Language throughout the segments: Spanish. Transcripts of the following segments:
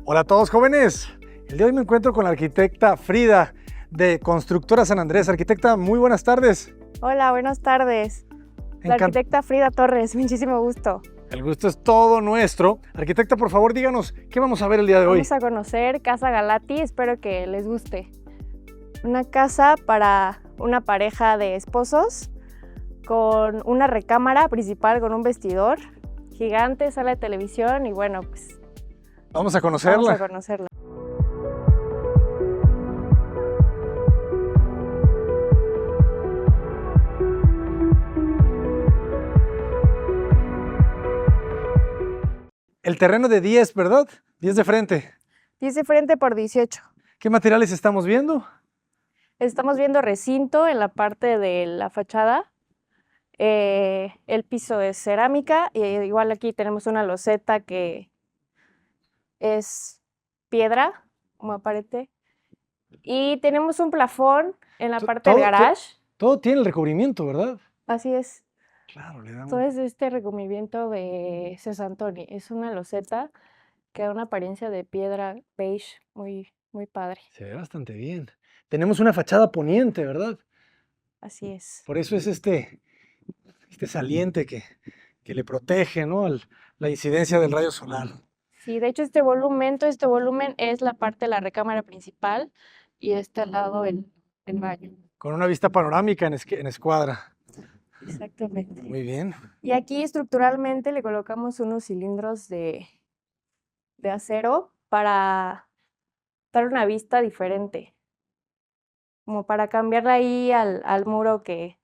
Hola a todos jóvenes, el día de hoy me encuentro con la arquitecta Frida de Constructora San Andrés. Arquitecta, muy buenas tardes. Hola, buenas tardes. La arquitecta Frida Torres, muchísimo gusto. El gusto es todo nuestro. Arquitecta, por favor, díganos, ¿qué vamos a ver el día de hoy? Vamos a conocer Casa Galati, espero que les guste. Una casa para una pareja de esposos con una recámara principal con un vestidor gigante, sala de televisión y bueno, pues vamos a conocerla. Vamos a conocerla. El terreno de 10, ¿verdad? 10 de frente. 10 de frente por 18. ¿Qué materiales estamos viendo? Estamos viendo recinto en la parte de la fachada. El piso es cerámica y igual aquí tenemos una loseta que es piedra, como aparente. Y tenemos un plafón en la parte del garage. Todo tiene el recubrimiento, ¿verdad? Así es. Claro, le damos. Todo es de este recubrimiento de Cesantoni. Es una loseta que da una apariencia de piedra beige muy, muy padre. Se ve bastante bien. Tenemos una fachada poniente, ¿verdad? Así es. Por eso es este saliente que le protege, ¿no? La incidencia del rayo solar. Sí, de hecho este volumen es la parte de la recámara principal y este al lado el baño. Con una vista panorámica en escuadra. Exactamente. Muy bien. Y aquí estructuralmente le colocamos unos cilindros de acero para dar una vista diferente, como para cambiarle ahí al muro que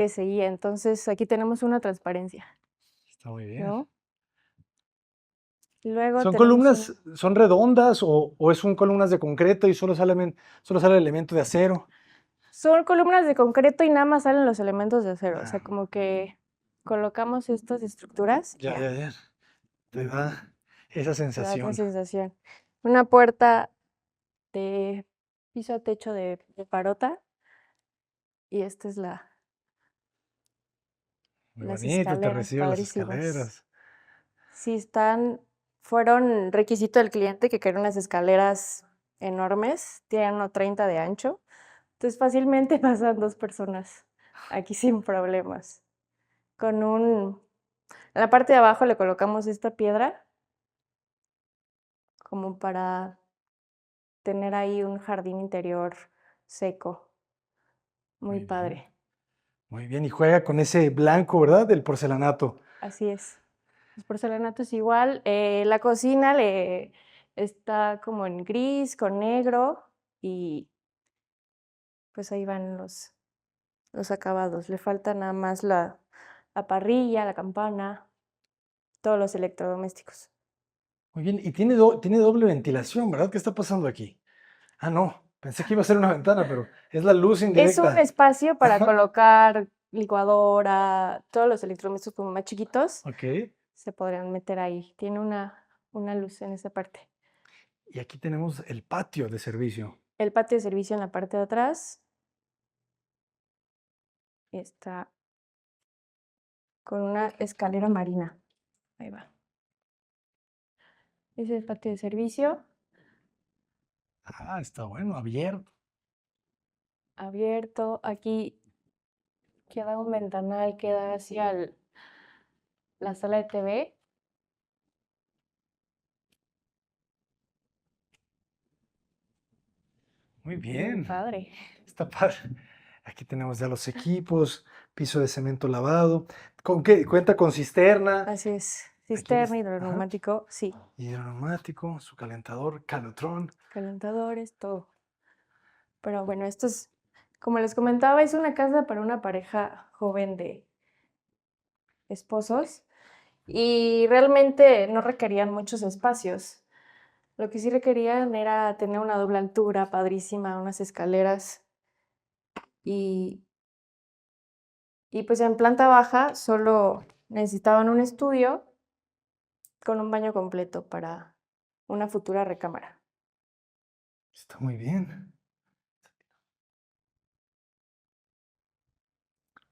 seguía. Entonces aquí tenemos una transparencia. Está muy bien. ¿No? Luego ¿Son columnas, son redondas o son columnas de concreto y solo sale el elemento de acero? Son columnas de concreto y nada más salen los elementos de acero. O sea, como que colocamos estas estructuras. Ya. Te da esa sensación. Te da esa sensación. Una puerta de piso a techo de parota. Y esta es las bonito, te reciben las escaleras. Sí, fueron requisito del cliente que quería unas escaleras enormes, tienen 1.30 de ancho, entonces fácilmente pasan 2 personas aquí sin problemas. En la parte de abajo le colocamos esta piedra como para tener ahí un jardín interior seco, muy padre. Muy bien, y juega con ese blanco, ¿verdad? Del porcelanato. Así es. Los porcelanatos igual. La cocina está como en gris, con negro y pues ahí van los acabados. Le falta nada más la parrilla, la campana, todos los electrodomésticos. Muy bien, y tiene doble ventilación, ¿verdad? ¿Qué está pasando aquí? Ah, no, pensé que iba a ser una ventana, pero es la luz indirecta. Es un espacio para colocar licuadora, todos los electrodomésticos como más chiquitos. Ok. Se podrían meter ahí. Tiene una luz en esa parte. Y aquí tenemos el patio de servicio. El patio de servicio en la parte de atrás. Está con una escalera marina. Ahí va. Ese es el patio de servicio. Ah, está bueno, abierto. Abierto. Aquí queda un ventanal que da hacia la sala de TV. Muy bien. Muy padre. Está padre. Aquí tenemos ya los equipos, piso de cemento lavado. ¿Con qué? Cuenta con cisterna. Así es. Cisterna, hidroneumático, sí. Hidroneumático, su calentador, calotrón. Calentadores, todo. Pero bueno, esto es, como les comentaba, es una casa para una pareja joven de esposos y realmente no requerían muchos espacios. Lo que sí requerían era tener una doble altura padrísima, unas escaleras y pues en planta baja solo necesitaban un estudio con un baño completo para una futura recámara. Está muy bien.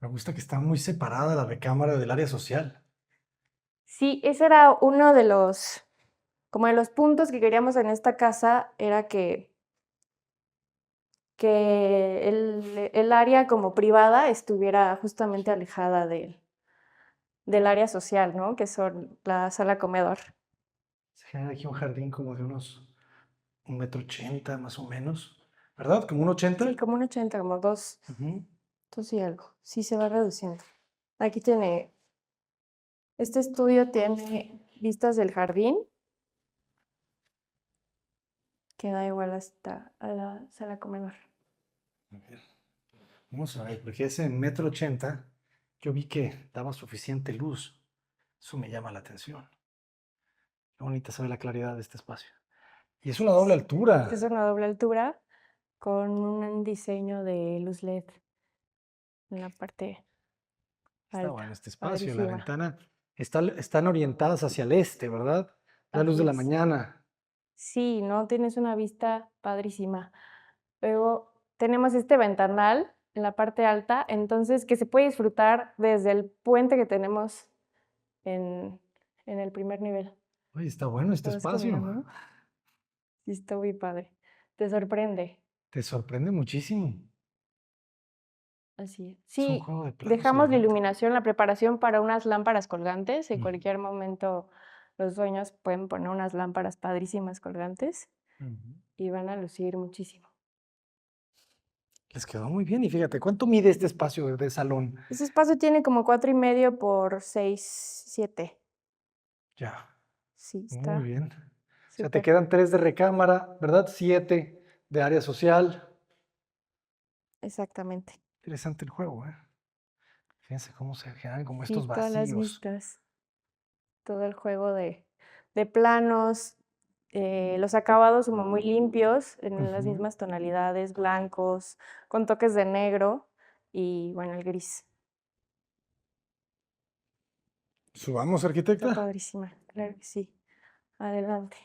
Me gusta que está muy separada la recámara del área social. Sí, ese era uno de los como de los puntos que queríamos en esta casa era que el área como privada estuviera justamente alejada del área social, ¿no? Que son la sala comedor. Se genera aquí un jardín como de unos 1,80 m más o menos, ¿verdad? ¿Como un 80? Sí, como un 80, como dos, Ujú. dos y algo. Sí, se va reduciendo. Aquí tiene, este estudio tiene vistas del jardín, que da igual hasta a la sala comedor. A ver, vamos a ver, porque ese 1,80 m yo vi que daba suficiente luz. Eso me llama la atención. Qué bonita se ve la claridad de este espacio. Y es una doble Esta es altura. una doble altura con un diseño de luz LED en la parte Está bueno alta. este espacio. La Padrísima. ventana están orientadas hacia el este, ¿verdad? La luz Así de la es. mañana. Sí, ¿no? Tienes una vista padrísima. Luego tenemos este ventanal en la parte alta, entonces que se puede disfrutar desde el puente que tenemos en, en el primer nivel. Oye, está bueno este Lo ves como la espacio. luz. Sí, está muy padre. Te sorprende. Te sorprende muchísimo. Así es. Es un Sí, juego de planos dejamos la elegante. iluminación, la preparación para unas lámparas colgantes. En Ujú, cualquier momento los dueños pueden poner unas lámparas padrísimas colgantes ujú. y van a lucir muchísimo. Les quedó muy bien. Y fíjate, ¿cuánto mide este espacio de salón? Ese espacio tiene como 4,5 por 6, 7. Ya, Sí, muy está bien. O sea, te súper. quedan 3 de recámara, ¿verdad? 7 de área social. Exactamente. Interesante el juego, ¿eh? Fíjense cómo se generan como Sí, estos todas las vacíos. vistas, todo el juego de planos, los acabados como muy limpios, en las Ujú. mismas tonalidades, blancos, con toques de negro y bueno, el gris. Subamos, Está arquitecta. padrísima, claro que sí. Adelante.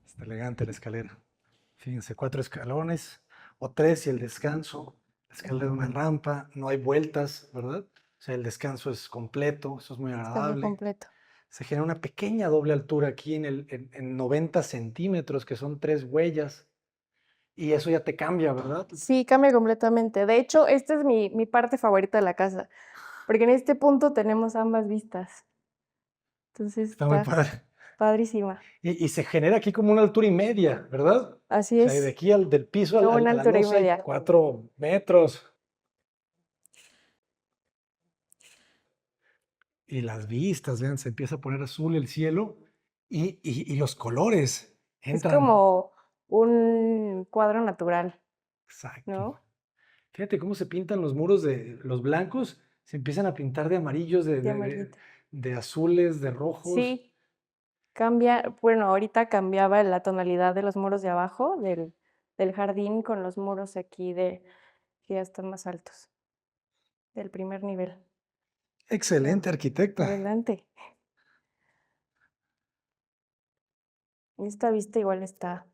Está elegante la escalera. Fíjense, 4 escalones o 3 y el descanso. La escalera de una rampa, no hay vueltas, ¿verdad? O sea, el descanso es completo, eso es muy Descanso agradable. completo. Se genera una pequeña doble altura aquí en 90 centímetros, que son 3 huellas. Y eso ya te cambia, ¿verdad? Sí, cambia completamente. De hecho, esta es mi parte favorita de la casa, porque en este punto tenemos ambas vistas. Entonces Está muy está padre. padrísima. Y se genera aquí como una altura y media, ¿verdad? Así O sea, de es, aquí del piso como una a la altura y losa hay media. 4 metros. Y las vistas, vean, se empieza a poner azul el cielo y los colores Es entran. como un cuadro natural, Exacto. ¿no? Fíjate cómo se pintan los muros de los blancos, se empiezan a pintar de amarillos, De amarillito. de azules, de rojos. Sí, cambia, bueno, ahorita cambiaba la tonalidad de los muros de abajo del jardín con los muros aquí que ya están más altos, del primer nivel. Excelente, No, arquitecta. adelante. Esta vista igual está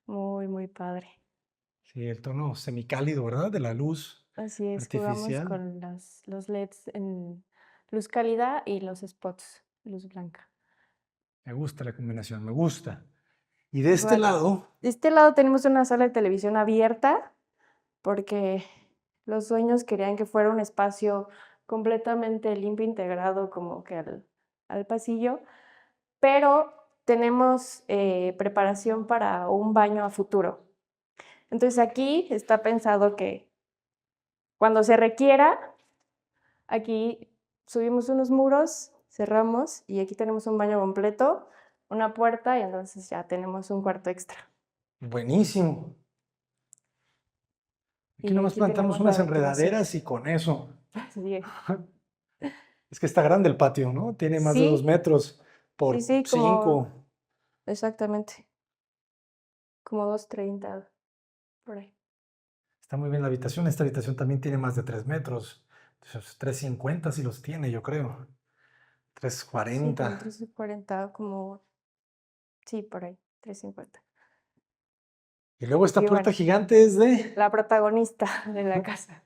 muy, muy padre. Sí, el tono semicálido, ¿verdad? De la luz Así es, jugamos artificial. con los LEDs en luz cálida y los spots, luz blanca. Me gusta la combinación, me gusta. Y de este Igual, lado, de este lado tenemos una sala de televisión abierta porque los dueños querían que fuera un espacio completamente limpio, integrado como que al pasillo, pero tenemos preparación para un baño a futuro. Entonces aquí está pensado que cuando se requiera, aquí subimos unos muros, cerramos y aquí tenemos un baño completo, una puerta y entonces ya tenemos un cuarto extra. buenísimo. Aquí Y nomás aquí plantamos tenemos la unas ventilación. enredaderas y con eso. Así es. Es que está grande el patio, ¿no? Tiene más de 2 Sí, metros sí, por sí, como 5. exactamente, como 2,30 por ahí. Está muy bien la habitación. Esta habitación también tiene más de 3 metros. Entonces, 3,50 sí los tiene, yo creo. tres Sí, como cuarenta. 3,40, como, sí, por ahí, 3,50. Y luego esta Y puerta bueno, gigante es de... la protagonista de la casa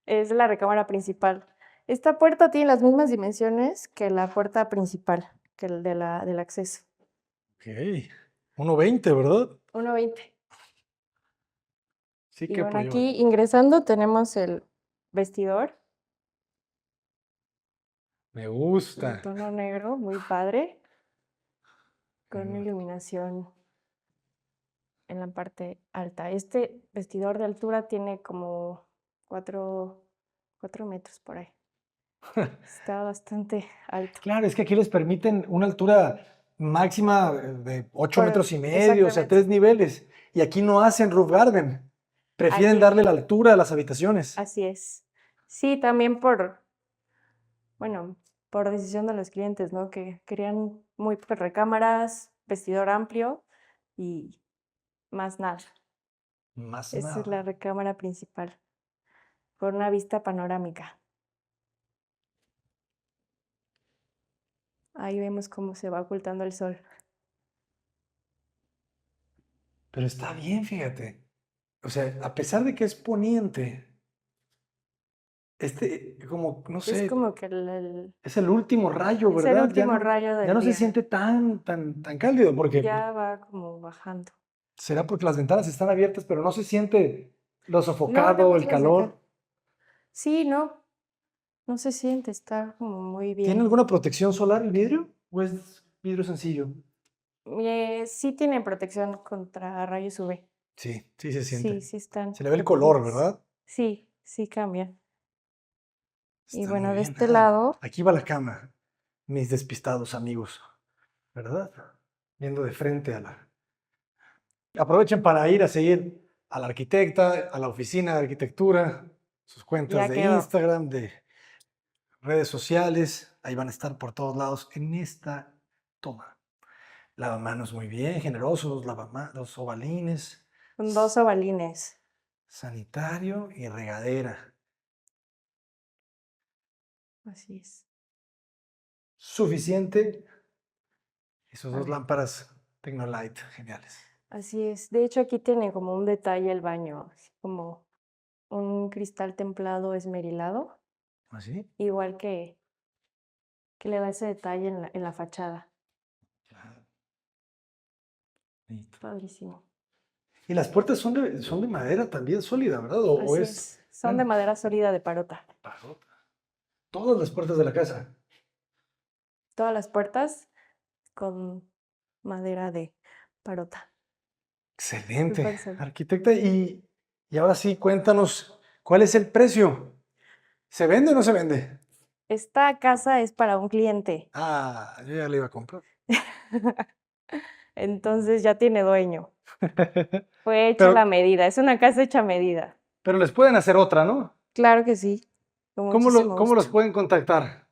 es la recámara principal. Esta puerta tiene las mismas dimensiones que la puerta principal, que el del acceso. Ok, 1.20, ¿verdad? 1.20. Sí Y que bueno, pues lleva. aquí ingresando tenemos el vestidor Me en gusta. tono negro, muy padre, Me con una gusta. iluminación en la parte alta. Este vestidor de altura tiene como 4 metros por ahí. Está bastante alto. Claro, es que aquí les permiten una altura máxima de 8,5 metros, o sea, Exactamente. 3 niveles. Y aquí no hacen roof garden. Prefieren Aquí, darle la altura a las habitaciones. así es. Sí, también bueno, por decisión de los clientes, ¿no? Que querían muy pocas recámaras, vestidor amplio y más nada. Más Esa es la nada. recámara principal, con una vista panorámica. Ahí vemos cómo se va ocultando el sol. Pero está bien, fíjate. O sea, a pesar de que es poniente, como, no Es sé, como que es el último rayo, es el ¿verdad? último rayo Ya del no se día. siente tan cálido, porque Ya va como bajando. será porque las ventanas están abiertas, pero no se siente lo No, nada sofocado, más el las de acá. calor. Sí, no se siente, está como muy ¿Tiene bien. alguna protección solar el vidrio? ¿O es vidrio sencillo? Sí tiene protección contra rayos UV. Sí, sí se Sí, siente. sí están Se le ve el color, protegidas. ¿verdad? Sí, sí cambian. Y Está muy bueno, de bien. este lado, Aquí va la cama, mis despistados amigos, ¿verdad? Viendo de frente a la... Aprovechen para ir a seguir a la arquitecta, a la oficina de arquitectura, sus cuentas ya de quedó. Instagram, de redes sociales. Ahí van a estar por todos lados en esta toma. Lavamanos muy bien, generosos, los ovalines, Con 2 ovalines. sanitario y regadera. Así es. Suficiente. Y sus dos Vale. lámparas Tecnolight, geniales. Así es. De hecho, aquí tiene como un detalle el baño, así como un cristal templado esmerilado, ¿Así? igual que le da ese detalle en la fachada. Claro. Bonito. Padrísimo. Y las puertas son de madera también sólida, ¿verdad? O Así es, es. Son de bueno, madera sólida de parota. parota. Todas las puertas de la casa. Todas las puertas con madera de parota. Excelente, Súper sólida. arquitecta. Y ahora sí, cuéntanos, ¿cuál es el precio? ¿Se vende o no se vende? Esta casa es para un cliente, Ah, yo ya le iba a comprar. entonces ya tiene dueño. Fue hecha Pero, la medida, es una casa hecha a medida. pero les pueden hacer otra, ¿no? Claro que sí, con muchísimo ¿Cómo los gusto. pueden contactar?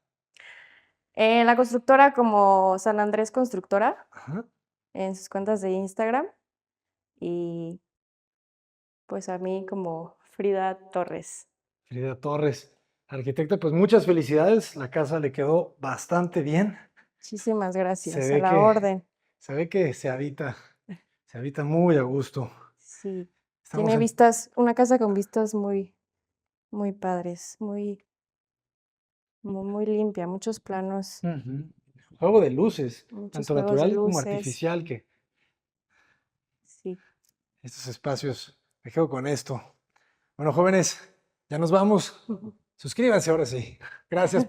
La constructora como San Andrés Constructora, Ajá. en sus cuentas de Instagram, y pues a mí como Frida Torres. Frida Torres, arquitecta, pues muchas felicidades. La casa le quedó bastante bien. Muchísimas Se gracias, a ve la que, orden. se ve que se habita muy a gusto. Sí, Estamos tiene en vistas, una casa con vistas muy padres, muy limpia, muchos planos, Ujú. Juego de luces, muchos tanto juegos de natural como luces. artificial, que Sí, estos espacios, me quedo con esto. Bueno, jóvenes, ya nos vamos. Suscríbanse ahora sí. Gracias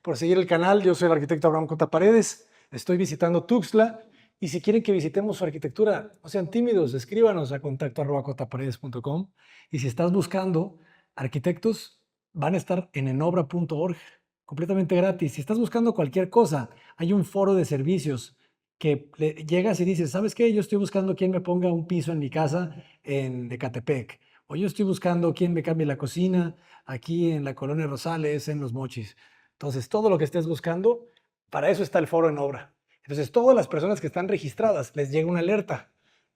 por seguir el canal. Yo soy el arquitecto Abraham Cota Paredes. Estoy visitando Tuxtla. Y si quieren que visitemos su arquitectura, no sean tímidos, escríbanos a contacto@cotaparedes.com. Y si estás buscando arquitectos, van a estar en enobra.org, completamente gratis. Si estás buscando cualquier cosa, hay un foro de servicios que llegas y dices, ¿sabes qué? Yo estoy buscando quién me ponga un piso en mi casa en Ecatepec. O yo estoy buscando quién me cambie la cocina aquí en la colonia Rosales, en Los Mochis. Entonces, todo lo que estés buscando, para eso está el foro en obra. Entonces, todas las personas que están registradas les llega una alerta.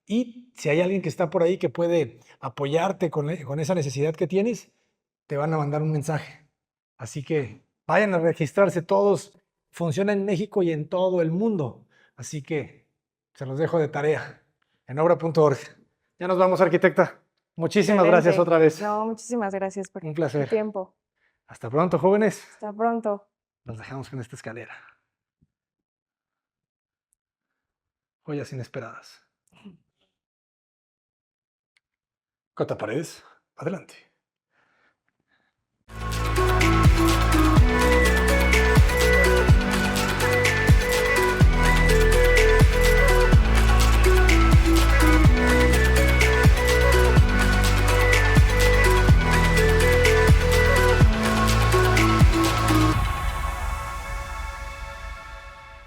Y si hay alguien que está por ahí que puede apoyarte con esa necesidad que tienes, te van a mandar un mensaje. Así que vayan a registrarse todos. Funciona en México y en todo el mundo. Así que se los dejo de tarea en obra.org. Ya nos vamos, arquitecta. Muchísimas gracias Excelente. otra vez. No, muchísimas gracias por Un tu placer. tiempo. Hasta pronto, jóvenes. Hasta pronto. Los dejamos con esta escalera. Joyas inesperadas. Cota Paredes, adelante.